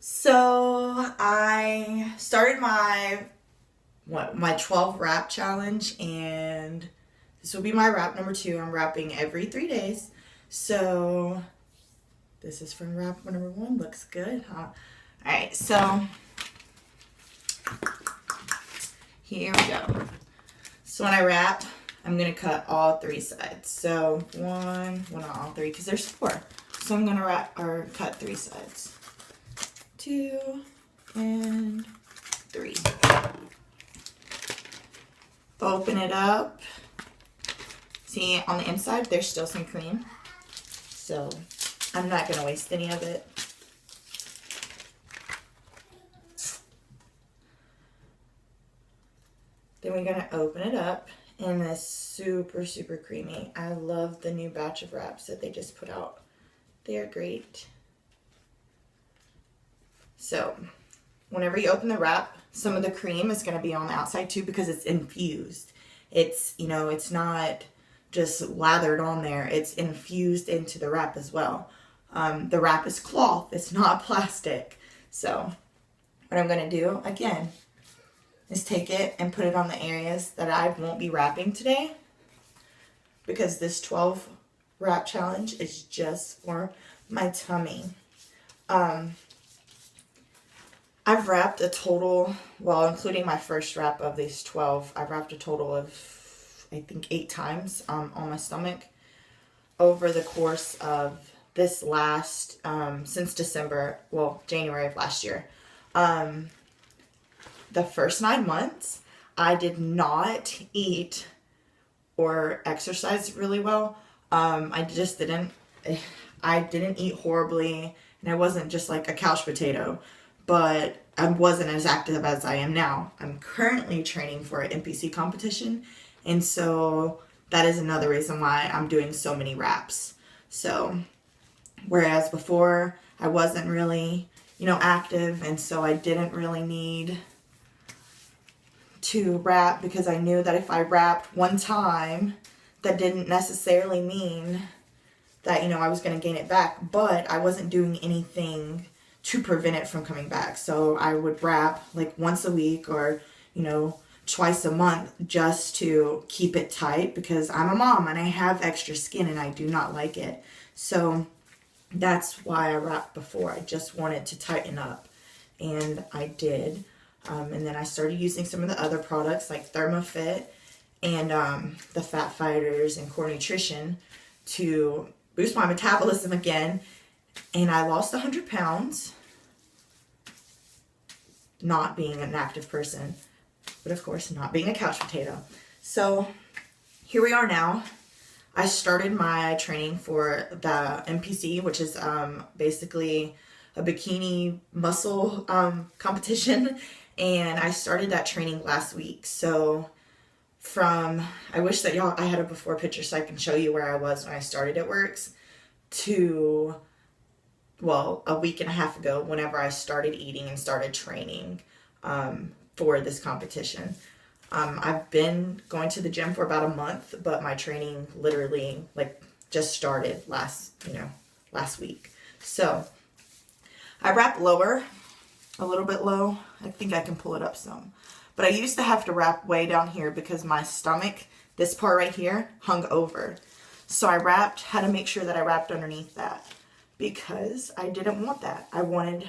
So I started my 12 wrap challenge, and this will be my wrap number 2. I'm wrapping every 3 days. So this is from wrap number 1. Looks good, huh? All right, so here we go. So when I wrap, I'm gonna cut all 3 sides. So well, not all 3 because there's 4. So I'm gonna cut 3 sides. 2 and 3. Open it up. See, on the inside there's still some cream, so I'm not going to waste any of it. Then we're going to open it up, and it's super creamy. I love the new batch of wraps that they just put out. They are great. So whenever you open the wrap, some of the cream is going to be on the outside too because it's infused. It's not just lathered on there. It's infused into the wrap as well. The wrap is cloth. It's not plastic. So what I'm going to do again is take it and put it on the areas that I won't be wrapping today, because this 12 wrap challenge is just for my tummy. I've wrapped a total, well, including my first wrap of these 12, I've wrapped a total of, I think, 8 times on my stomach over the course of this last, since December, well, January of last year. The first 9 months, I did not eat or exercise really well. I didn't eat horribly, and I wasn't just like a couch potato. But I wasn't as active as I am now. I'm currently training for an NPC competition, and so that is another reason why I'm doing so many wraps. So, whereas before I wasn't really, active, and so I didn't really need to wrap, because I knew that if I wrapped one time, that didn't necessarily mean that, I was going to gain it back, but I wasn't doing anything to prevent it from coming back. So I would wrap like once a week or, twice a month just to keep it tight, because I'm a mom and I have extra skin and I do not like it. So that's why I wrapped before. I just wanted to tighten up, and I did. And then I started using some of the other products like ThermoFit and the Fat Fighters and Core Nutrition to boost my metabolism again. And I lost 100 pounds, not being an active person, but of course not being a couch potato. So here we are now. I started my training for the NPC, which is basically a bikini muscle competition, and I started that training last week. So I wish that I had a before picture so I can show you where I was when I started at Works, to a week and a half ago, whenever I started eating and started training for this competition. I've been going to the gym for about a month, but my training literally just started last week. So I wrap lower, a little bit low. I think I can pull it up some. But I used to have to wrap way down here because my stomach, this part right here, hung over. So I had to make sure that I wrapped underneath that, because I didn't want that. I wanted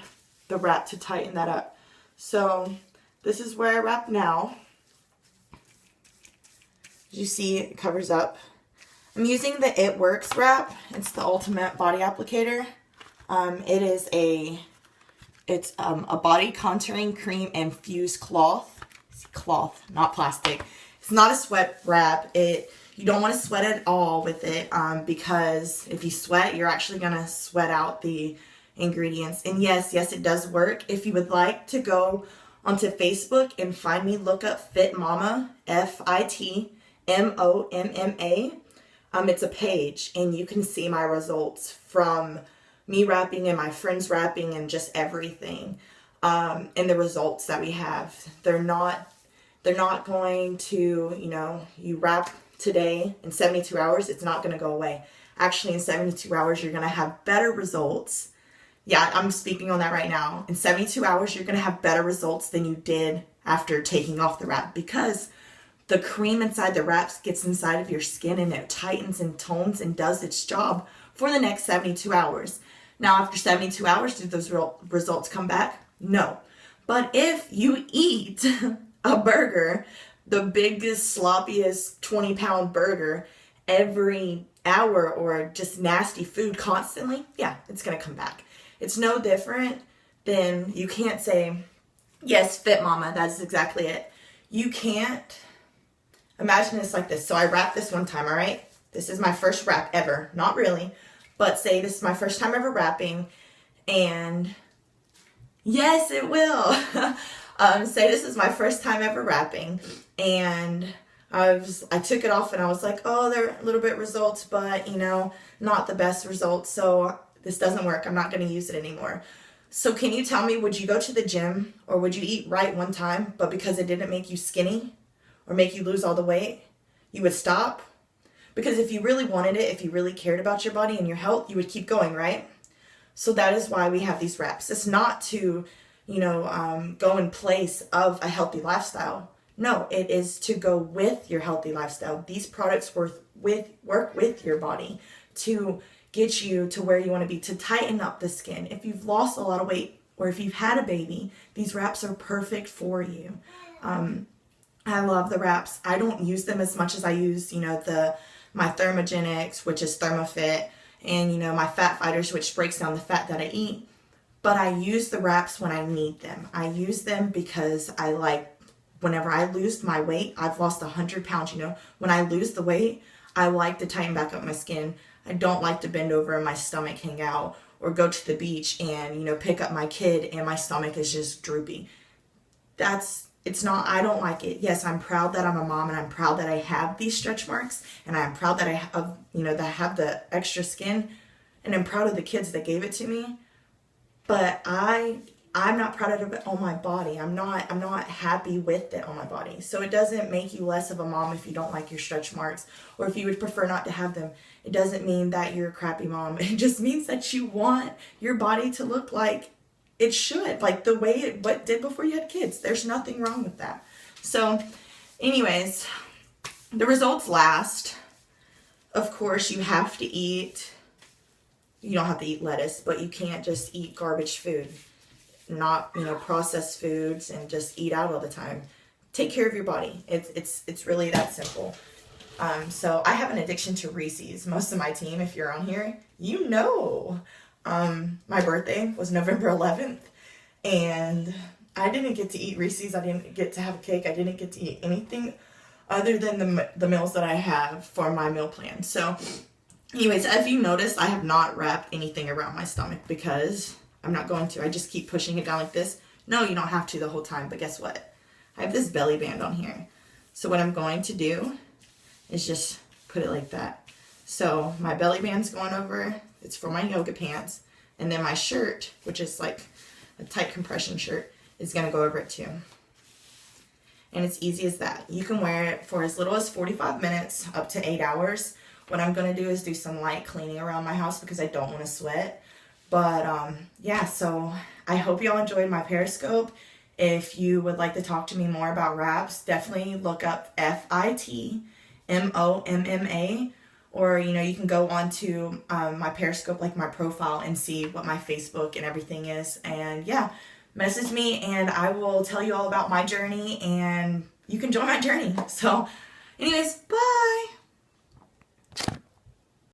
the wrap to tighten that up. So this is where I wrap now. As you see, it covers up. I'm using the It Works wrap. It's the Ultimate Body Applicator. It's a body contouring cream infused cloth. It's cloth, not plastic. It's not a sweat wrap. You don't want to sweat at all with it, because if you sweat, you're actually going to sweat out the ingredients. And yes, it does work. If you would like to go onto Facebook and find me, look up Fit Mama, FitMomma. It's a page, and you can see my results from me wrapping and my friends wrapping and just everything. And the results that we have, they're not going to, you wrap today, in 72 hours, it's not going to go away. Actually, in 72 hours, you're going to have better results Yeah, I'm speaking on that right now. In 72 hours, you're going to have better results than you did after taking off the wrap, because the cream inside the wraps gets inside of your skin and it tightens and tones and does its job for the next 72 hours. Now, after 72 hours, do those results come back? No. But if you eat a burger, the biggest, sloppiest 20-pound burger every hour, or just nasty food constantly, yeah, it's going to come back. It's no different than, you can't say, yes, Fit Mama, that's exactly it. You can't. Imagine this like this. So I wrapped this one time, all right? This is my first wrap ever. Not really, but say this is my first time ever wrapping, and yes, it will. Say this is my first time ever wrapping, and I took it off and I was like, oh, they're a little bit results, but not the best results. So this doesn't work. I'm not going to use it anymore. So can you tell me, would you go to the gym, or would you eat right one time, but because it didn't make you skinny or make you lose all the weight, you would stop? Because if you really wanted it, if you really cared about your body and your health, you would keep going, right? So that is why we have these wraps. It's not to, go in place of a healthy lifestyle. No, it is to go with your healthy lifestyle. These products work with your body to get you to where you want to be, to tighten up the skin. If you've lost a lot of weight, or if you've had a baby, these wraps are perfect for you. I love the wraps. I don't use them as much as I use, my Thermogenics, which is ThermoFit, and, my Fat Fighters, which breaks down the fat that I eat. But I use the wraps when I need them. I use them because whenever I lose my weight, I've lost 100 pounds, when I lose the weight, I like to tighten back up my skin. I don't like to bend over and my stomach hang out, or go to the beach and, pick up my kid and my stomach is just droopy. I don't like it. Yes, I'm proud that I'm a mom, and I'm proud that I have these stretch marks, and I'm proud that I have, that I have the extra skin, and I'm proud of the kids that gave it to me. But I'm not proud of it on my body. I'm not happy with it on my body. So it doesn't make you less of a mom if you don't like your stretch marks, or if you would prefer not to have them. It doesn't mean that you're a crappy mom. It just means that you want your body to look like it should, like the way it did before you had kids. There's nothing wrong with that. So anyways, the results last. Of course, you don't have to eat lettuce, but you can't just eat garbage food, not, processed foods, and just eat out all the time. Take care of your body. It's really that simple. So I have an addiction to Reese's. Most of my team, if you're on here, my birthday was November 11th, and I didn't get to eat Reese's. I didn't get to have a cake. I didn't get to eat anything other than the meals that I have for my meal plan. So anyways, as you noticed, I have not wrapped anything around my stomach because I'm not going to. I just keep pushing it down like this. No, you don't have to the whole time, but guess what? I have this belly band on here. So what I'm going to do is just put it like that. So my belly band's going over. It's for my yoga pants. And then my shirt, which is like a tight compression shirt, is going to go over it too. And it's easy as that. You can wear it for as little as 45 minutes up to 8 hours. What I'm going to do is do some light cleaning around my house because I don't want to sweat. But yeah, so I hope y'all enjoyed my Periscope. If you would like to talk to me more about wraps, definitely look up FITMOMMA. Or, you can go on to my Periscope, like my profile, and see what my Facebook and everything is. And yeah, message me and I will tell you all about my journey, and you can join my journey. So anyways, bye.